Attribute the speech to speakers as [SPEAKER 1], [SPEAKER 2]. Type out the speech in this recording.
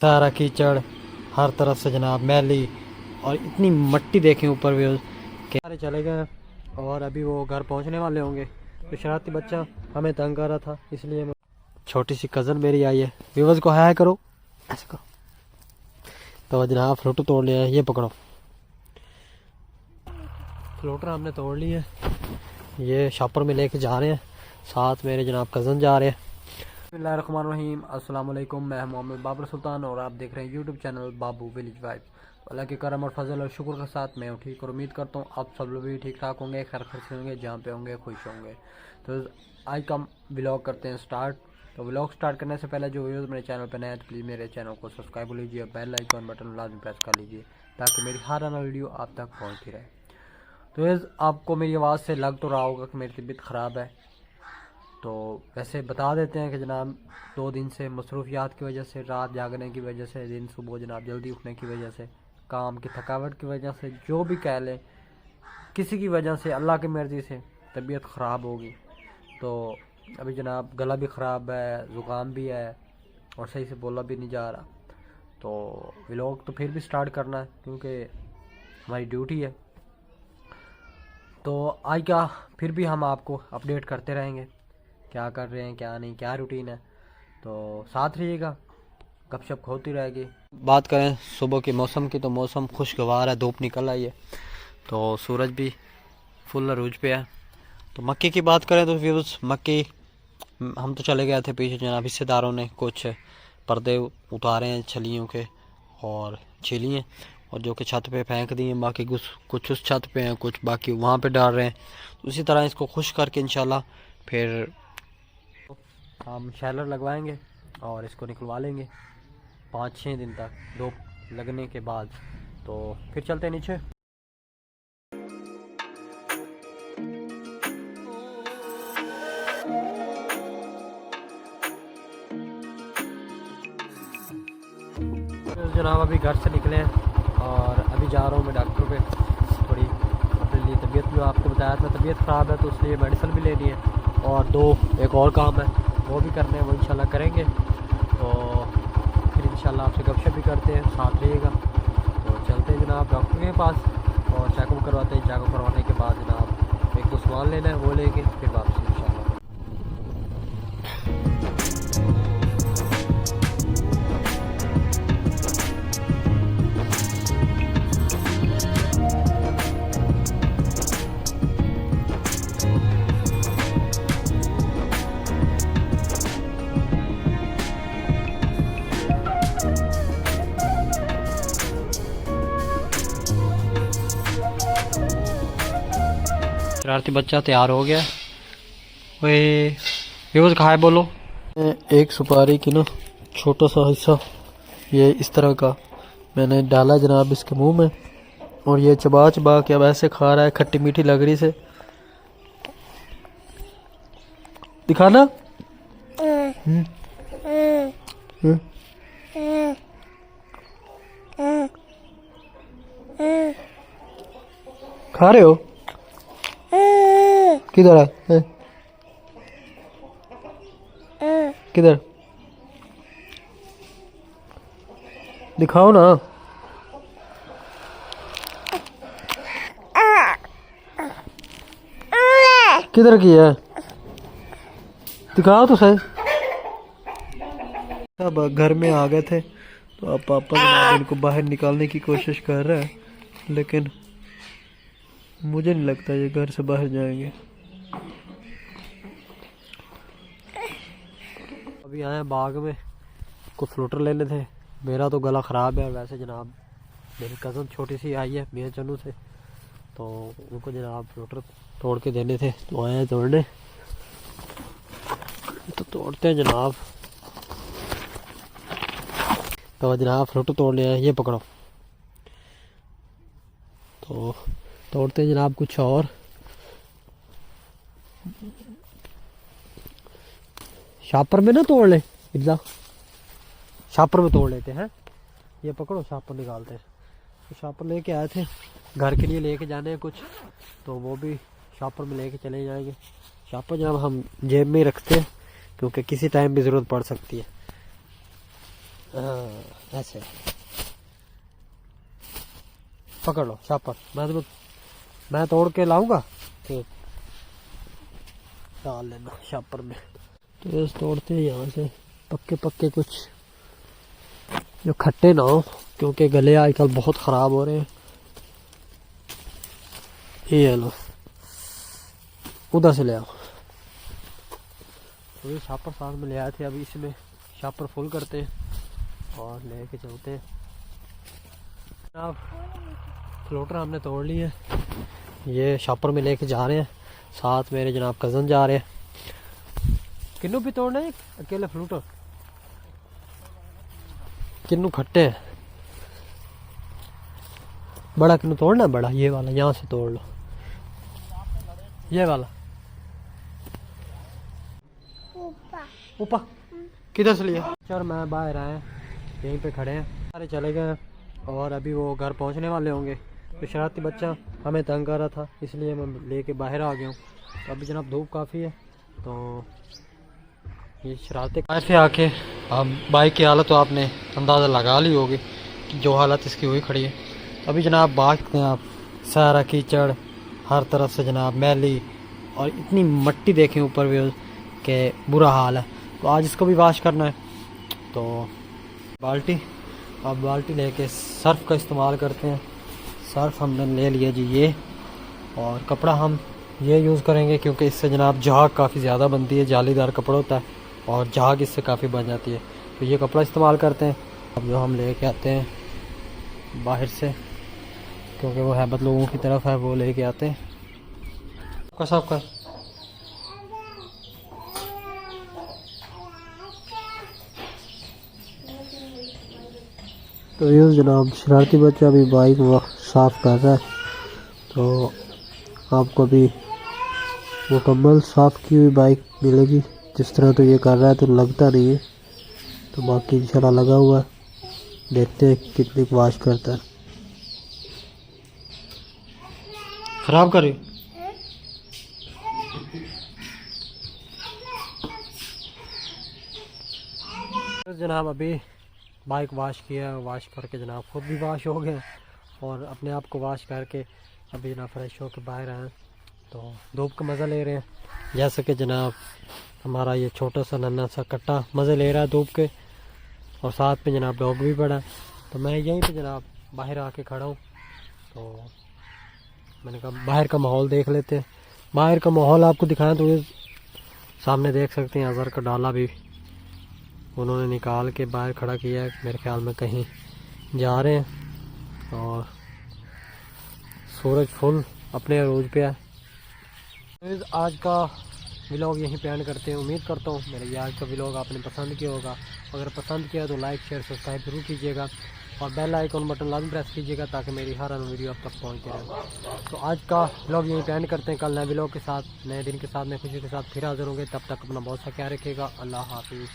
[SPEAKER 1] सारा कीचड़ हर तरफ से जनाब मैली और इतनी मट्टी देखें ऊपर भी के सारे चले गए और अभी वो घर पहुंचने वाले होंगे। तो शरारती बच्चा हमें तंग कर रहा था, इसलिए मैं छोटी सी कज़न मेरी आई है। व्यूवर्स को हाय करो, ऐसे करो। तो जनाब फ्रूट तोड़ लिया है, ये पकड़ो। फ्रूटर हमने तोड़ ली है, ये शॉपर में लेके जा रहे हैं, साथ मेरे जनाब कज़न जा रहे हैं। बिस्मिल्लाहिर्रहमानिर्रहीम, अस्सलाम वालेकुम। मैं मोहम्मद बाबर सुल्तान और आप देख रहे हैं यूट्यूब चैनल बाबू विलेज वाइब। तो अल्लाह के करम और फजल और शुक्र के साथ मैं ठीक और उम्मीद करता हूँ आप सब लोग भी ठीक ठाक होंगे, खैर खर्च होंगे, जहाँ पे होंगे खुश होंगे। तो आज का व्लॉग करते हैं स्टार्ट। तो व्लॉग स्टार्ट करने से पहले जो व्यूअर्स मेरे चैनल पर नए हैं तो प्लीज़ मेरे चैनल को सब्सक्राइब लीजिए, बेल आइकन बटन लाजमी प्रेस कर लीजिए ताकि मेरी हर आना वीडियो आप तक पहुँचती रहे। तो ये आपको मेरी आवाज़ से लग तो रहा होगा कि मेरी तबीयत ख़राब है। तो वैसे बता देते हैं कि जनाब 2 दिन से मसरूफियात की वजह से, रात जागने की वजह से, दिन सुबह जनाब जल्दी उठने की वजह से, काम की थकावट की वजह से, जो भी कह लें, किसी की वजह से, अल्लाह की मर्ज़ी से तबीयत ख़राब होगी। तो अभी जनाब गला भी ख़राब है, ज़ुकाम भी है और सही से बोला भी नहीं जा रहा। तो व्लॉग तो फिर भी स्टार्ट करना है क्योंकि हमारी ड्यूटी है। तो आज का फिर भी हम आपको अपडेट करते रहेंगे, क्या कर रहे हैं, क्या नहीं, क्या रूटीन है। तो साथ रहिएगा, गपशप होती रहेगी। बात करें सुबह के मौसम की तो मौसम खुशगवार है, धूप निकल आई है, तो सूरज भी फुल अरूज पे है। तो मक्के की बात करें तो व्यूज़ मक्के हम तो चले गए थे पीछे, जनाब हिस्सेदारों ने कुछ पर्दे उतारे हैं छलियों के और छिलियाँ, और जो कि छत पे फेंक दिए, बाकी कुछ उस छत पे हैं, कुछ बाकी वहाँ पे डाल रहे हैं। तो उसी तरह इसको खुश करके इंशाल्लाह फिर हम शैलर लगवाएंगे और इसको निकलवा लेंगे 5-6 दिन तक धूप लगने के बाद। तो फिर चलते हैं नीचे। तो जनाब अभी घर से निकले हैं और अभी जा रहा हूँ मैं डॉक्टर पे, थोड़ी अपने लिए तबीयत, जो आपको बताया था तबीयत ख़राब है तो इसलिए मेडिसिन भी लेनी है और एक और काम है वो भी करने हैं, वो इंशाल्लाह करेंगे। तो फिर इंशाल्लाह आपसे गपशप भी करते हैं, साथ रहिएगा। तो चलते हैं जनाब डॉक्टर के पास और चेकअप करवाते हैं। चेकअप करवाने के बाद जनाब एक दो सामान लेना है, वो लेके फिर वापसी इंशाल्लाह। शरारती बच्चा तैयार हो गया। वे व्यूअर्स कहाँ है बोलो। एक सुपारी की ना छोटा सा हिस्सा ये इस तरह का मैंने डाला जनाब इसके मुंह में, और ये चबा चबा के अब ऐसे खा रहा है, खट्टी मीठी लग रही से। दिखाना। खा रहे हो? किधर है? किधर दिखाओ ना। किधर की है, दिखाओ तो सही। अब घर में आ गए थे तो अब पापा जनाब इनको बाहर निकालने की कोशिश कर रहा है, लेकिन मुझे नहीं लगता ये घर से बाहर जाएंगे। अभी आए बाग में कुछ फ्रूटर लेने थे। मेरा तो गला ख़राब है, वैसे जनाब मेरी कज़न छोटी सी आई है मेरे चन्नू से, तो उनको जनाब फ्रूटर तोड़ के देने थे, तो आए हैं तोड़ने। तो तोड़ते हैं जनाब। तो जनाब फ्रूटर तोड़ लिया है, ये पकड़ो। तो तोड़ते हैं जनाब कुछ और। शापर में ना तोड़ ले, इधर शापर में तोड़ लेते हैं। ये पकड़ो, शापर निकालते हैं। तो शापर लेके आए थे, घर के लिए लेके जाने हैं कुछ, तो वो भी शापर में लेके चले जाएंगे। शापर जब हम जेब में रखते हैं क्योंकि किसी टाइम भी ज़रूरत पड़ सकती है। ऐसे पकड़ लो शापर। मैं तोड़ के लाऊंगा तो डाल लेना शापर में। तो ये तोड़ते हैं यहाँ से पक्के पक्के कुछ जो खट्टे ना हो, क्योंकि गले आजकल बहुत ख़राब हो रहे हैं। ये लो उधर से ले आओ। तो ये शापर साथ में ले आए थे, अभी इसमें शापर फुल करते हैं और लेके चलते हैं। अब फ्लोटर हमने तोड़ ली है, ये शापर में लेके जा रहे हैं। साथ मेरे जनाब कज़न जा रहे हैं। किन्नू भी तोड़ना है अकेले फ्लूटर? किन्नू खट्टे हैं। बड़ा किन्नू तोड़ना है, बड़ा ये वाला यहाँ से तोड़ लो, ये वाला। ऊपर किधर से लिया? चल मैं बाहर आए, यहीं पे खड़े हैं, सारे चले गए और अभी वो घर पहुंचने वाले होंगे। तो शरारती बच्चा हमें तंग कर रहा था, इसलिए मैं लेके बाहर आ गया हूँ। तो अभी जनाब धूप काफ़ी है, तो ये शरारतें बाहर से आके अब बाइक की हालत तो आपने अंदाज़ा लगा ली होगी कि जो हालत इसकी हुई खड़ी है। अभी जनाब बात में आप सारा कीचड़ हर तरफ से जनाब मैली और इतनी मट्टी देखें ऊपर भी के बुरा हाल है। तो आज इसको भी वाश करना है। तो बाल्टी, अब बाल्टी लेके सर्फ़ का इस्तेमाल करते हैं। सर्फ़ हमने ले लिया जी ये, और कपड़ा हम ये यूज़ करेंगे क्योंकि इससे जनाब झाग काफ़ी ज़्यादा बनती है, जालीदार कपड़ा होता है और झाग इससे काफ़ी बन जाती है। तो ये कपड़ा इस्तेमाल करते हैं। अब जो हम लेके आते हैं बाहर से, क्योंकि वो हैबत लोगों की तरफ है, वो लेके आते हैं। सब का तो ये जनाब शरारती बच्चा अभी बाइक साफ़ कर रहा है। तो आपको भी मुकम्मल साफ़ की हुई बाइक मिलेगी। जिस तरह तो ये कर रहा है तो लगता नहीं है, तो बाकी इंशाल्लाह लगा हुआ है। देखते हैं कितनी वाश करता है। ख़राब करे तो जनाब अभी बाइक वाश किया, वाश करके जनाब खुद भी वाश हो गए और अपने आप को वाश करके अभी जनाब फ्रेश होकर बाहर आए। तो धूप का मज़ा ले रहे हैं, जैसे कि जनाब हमारा ये छोटा सा नन्हा सा कट्टा मज़े ले रहा है धूप के, और साथ में जनाब डॉग भी पड़ा। तो मैं यहीं पे जनाब बाहर आके खड़ा हूँ। तो मैंने कहा बाहर का माहौल देख लेते हैं। बाहर का माहौल आपको दिखाएं तो ये सामने देख सकते हैं अज़हर का डाला भी उन्होंने निकाल के बाहर खड़ा किया है। मेरे ख्याल में कहीं जा रहे हैं और सूरज फुल अपने अरूज पे है। आज का व्लॉग यहीं पे एंड करते हैं। उम्मीद करता हूँ मेरे आज का व्लॉग आपने पसंद किया होगा। अगर पसंद किया तो लाइक शेयर सब्सक्राइब जरूर कीजिएगा और बेल आइकन बटन लाजमी प्रेस कीजिएगा ताकि मेरी हर वीडियो आप तक पहुँचती रहे। तो आज का व्लॉग यहीं पे एंड करते हैं। कल नए व्लॉग के साथ, नए दिन के साथ, नए खुशी के साथ फिर हाजिर होंगे। तब तक अपना बहुत सा ख्याल रखिएगा। अल्लाह हाफिज़।